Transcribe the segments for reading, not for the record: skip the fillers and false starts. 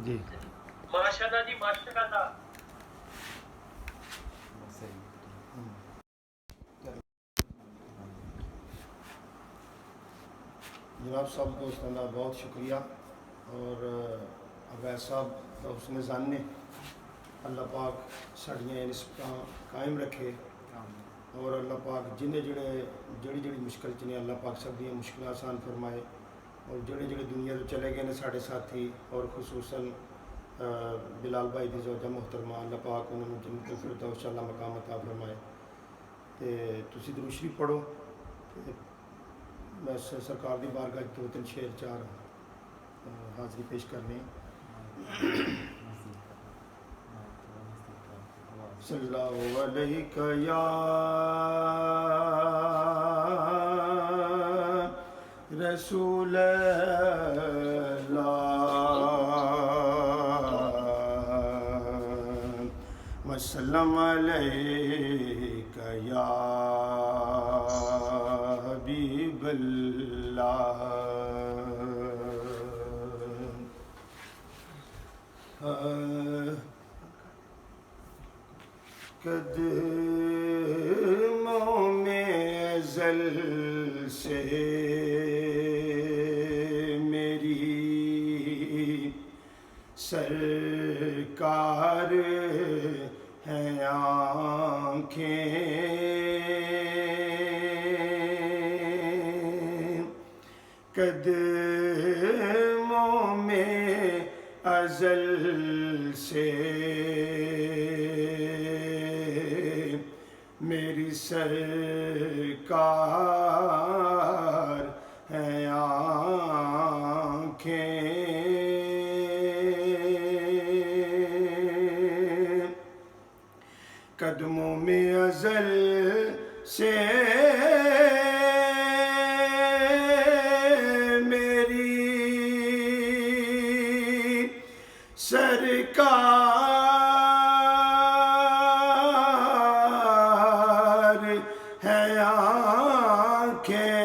جی ماشاءاللہ جی ماشاءاللہ. جناب صاحب دوستان کا بہت شکریہ اور عبید صاحب کا حسن ظن نے اللہ پاک ساڑیاں نسبتاں قائم رکھے اور اللہ پاک جنہیں جڑی مشکل چنے اللہ پاک سب دیا مشکل آسان فرمائے اور جڑے دنیا تو چلے گئے نے ساڑھے ساتھی اور خصوصاً بلال بھائی دی زوجہ محترمہ اللہ پاک انہوں نے جنت الفردوس اللہ مقام عطا فرمائے. تے تسی درود شریف پڑھو میں سرکار دی بارگاہ 2-3 شعر 4 حاضری پیش کرنے. صلی اللہ علیہ یا رسول اللہ وسلم علیک یا حبیب اللہ. قدموں میں ازل سے میری سرکار ہیں آنکھیں قدموں میں ازل سے میری سرکار ہیں آنکھیں قدموں میں ازل سے میری سرکار ہے آنکھیں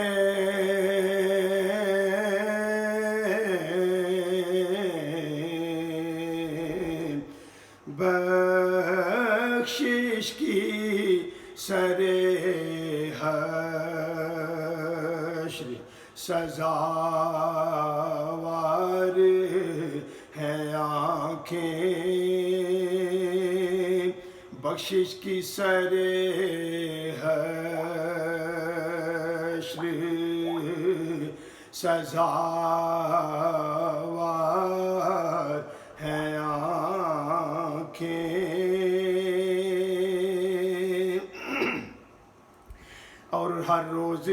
بخشش کی سرے حشر سزاوار ہیں آنکھیں بخشش کی سرے حشر سزاوار ہیں آنکھیں اور ہر روز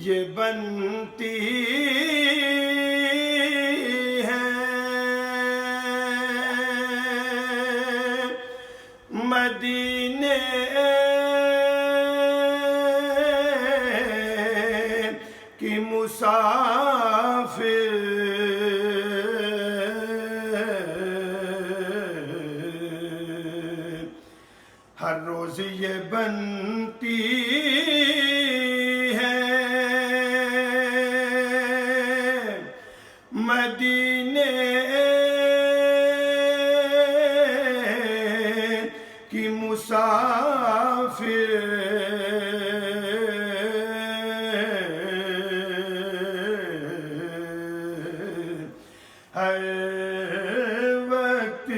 یہ بنتی ہے مدینے کی مسافر ہر روز یہ بنتی ہے مدینے کی مسافر ہر وقت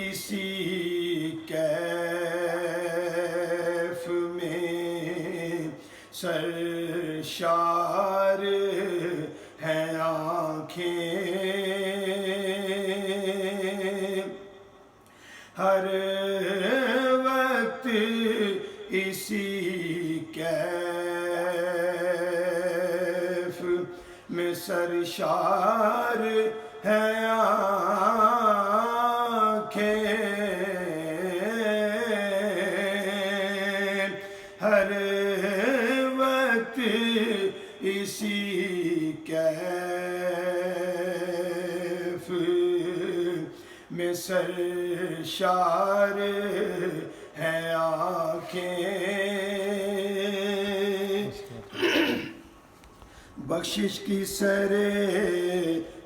اسی کیف میں سرشار ہیں آنکھیں ہر وقت اسی کیف میں سرشار ہیں آنکھیں ہر وقت اسی کیف میں سرشار ہیں آنکھیں بخشش کی سرے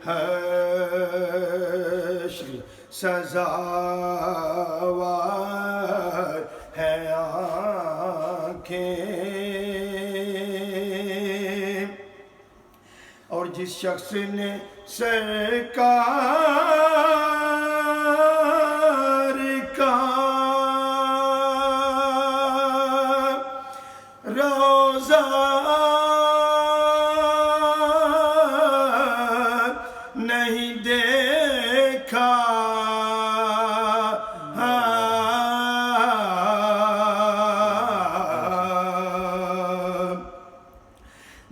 حشر سزاوار ہے آنکھیں، اور جس شخص نے سرکار کا روضہ نہیں دیکھا،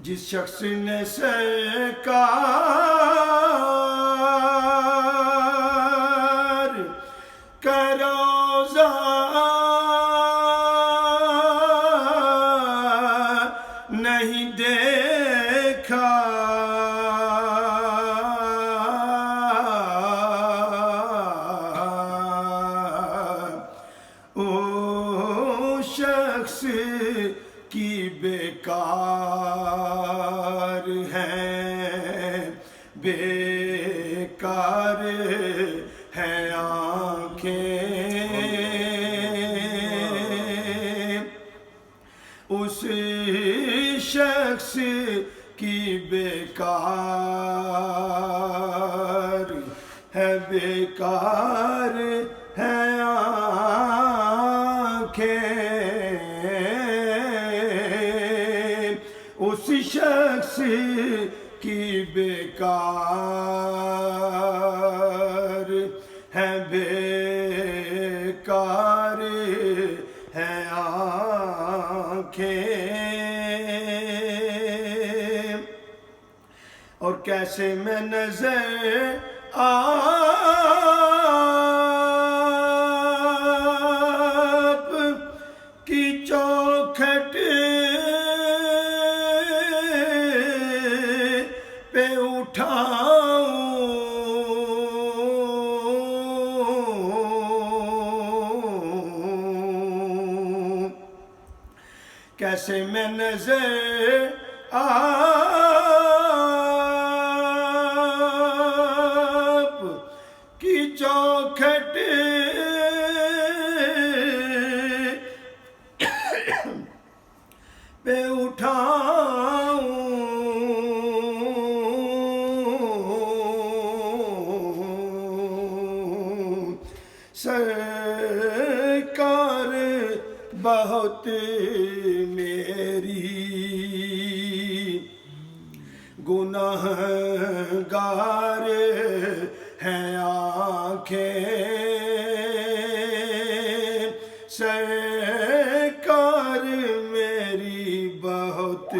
جس شخص نے سرکار کا روضہ نہیں دیکھا، او شخص کی بیکار ہیں، بیکار ہیں آنکھیں، اس شخص کی بیکار ہے، بیکار ہے آنکھیں، اس شخص کی بیکار ہے، بیکار ہے آنکھیں، اور کیسے میں نظر آپ کی چوکھٹ پہ اٹھاؤں، کیسے میں نظر آپ کی چوکھٹ پہ اٹھاؤں، سرکار بہت میری گنہگار ہیں آنکھیں، سرکار میری بہت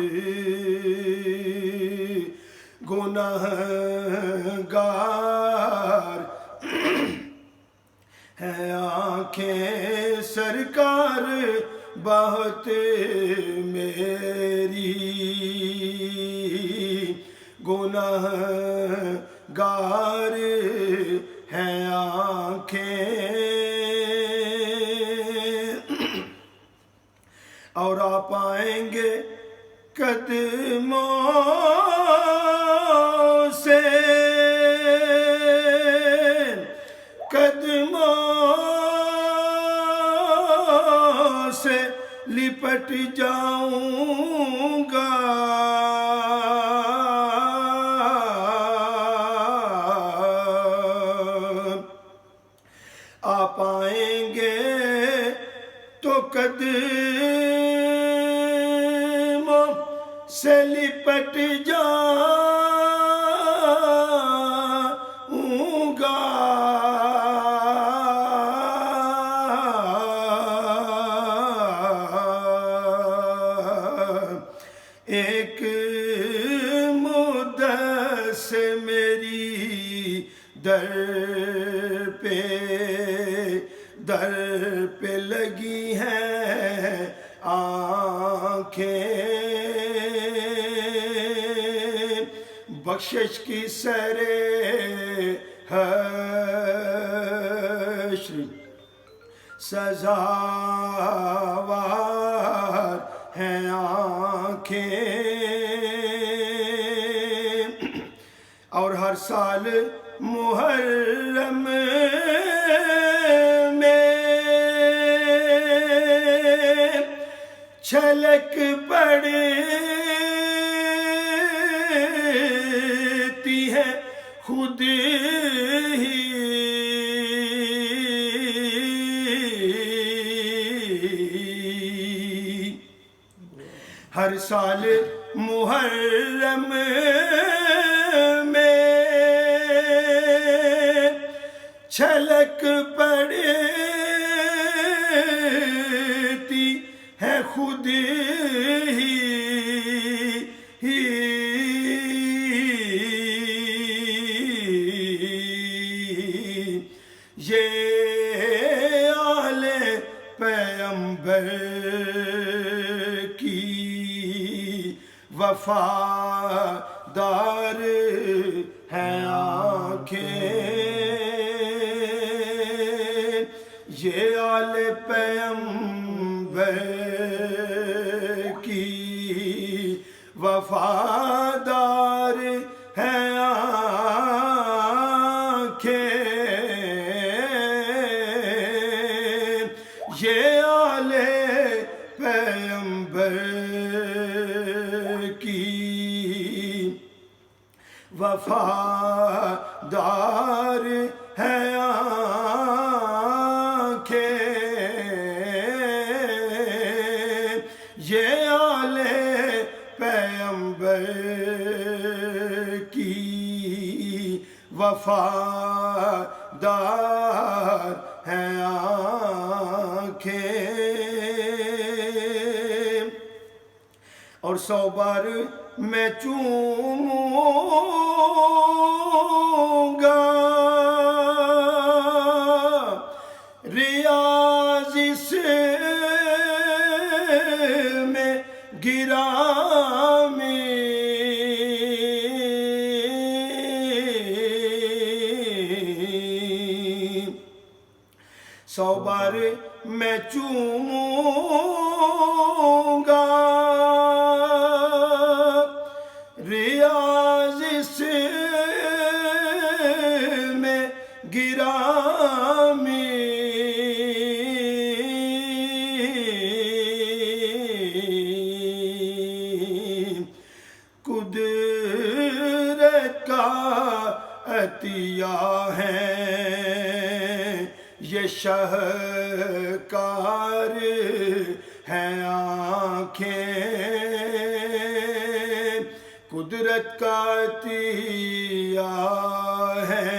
گنہگار ہیں آنکھیں، سرکار بہت میری گنہگار ہیں آنکھیں، اور آپ آئیں گے قدموں سے، قدموں سے لپٹ جاؤں گا، آپ آئیں گے تو قدموں سے لپٹ جاؤں گا، ایک مدت سے میری در پہ لگی ہیں آنکھیں، بخشش کی سرے حشر سزاوار ہیں آنکھیں، اور ہر سال محرم چھلک پڑتی ہے خود ہی ہر سال محرم میں چھلک پڑتی ہے خود ہی یہ آل پیغمبر کی وفادار ہیں آنکھیں، یہ آل پیغمبر کی وفادار ہیں آنکھیں، یہ آل پیغمبر کی وفادار ہیں آنکھیں، یہ آل پیغمبر کی وفادار ہیں آنکھیں۔ اور 100 بار میں چوموں گا ریاض سے میں گرامی، 100 بار میں چوموں گا ریاض سے میں گرامی، قدرت کا عطیہ ہے یہ شاہکار ہیں آنکھیں، قدرت کا عطیہ ہے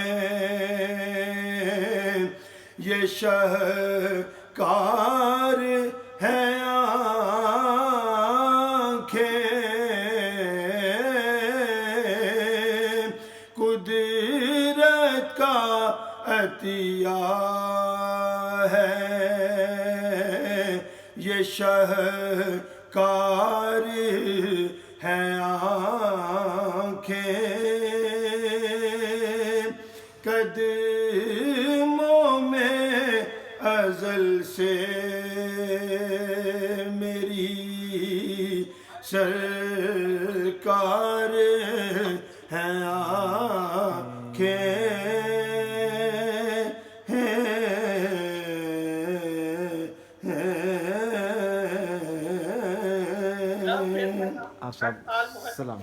یہ شاہکار ہیں آنکھیں، قدرت کا عطیہ ہے یہ شاہکار ہیں آنکھیں، قدموں میں ازل سے میری سرکار ہیں آنکھیں، سلام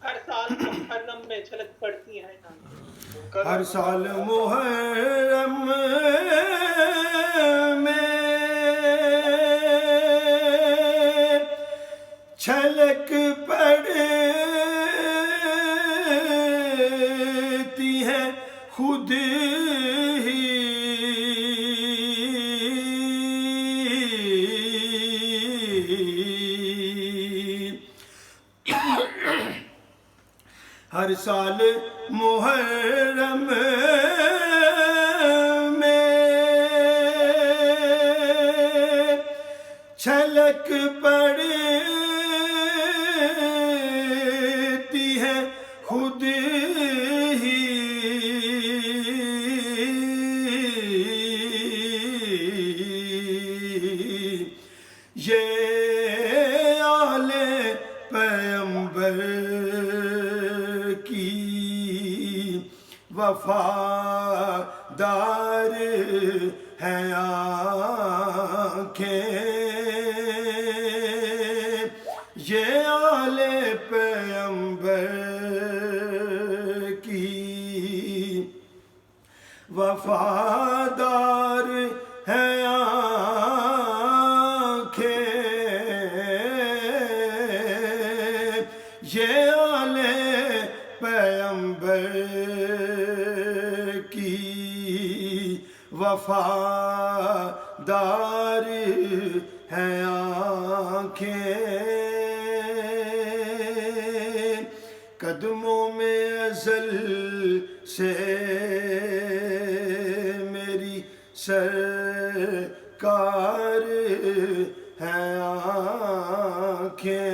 ہر سال محرم میں چھلک پڑتی ہے، ہر سال محرم میں چھلک پڑتی ہے خود ہی ہر سال محرم میں چھلک پڑتی ہے خود ہی یہ آل پیغمبر کی وفادار ہیں آنکھیں، وفادار ہیں آنکھیں، یہ آل پیغمبر کی وفادار ہیں آنکھیں، قدموں میں ازل سے میری سرکار ہیں آنکھیں،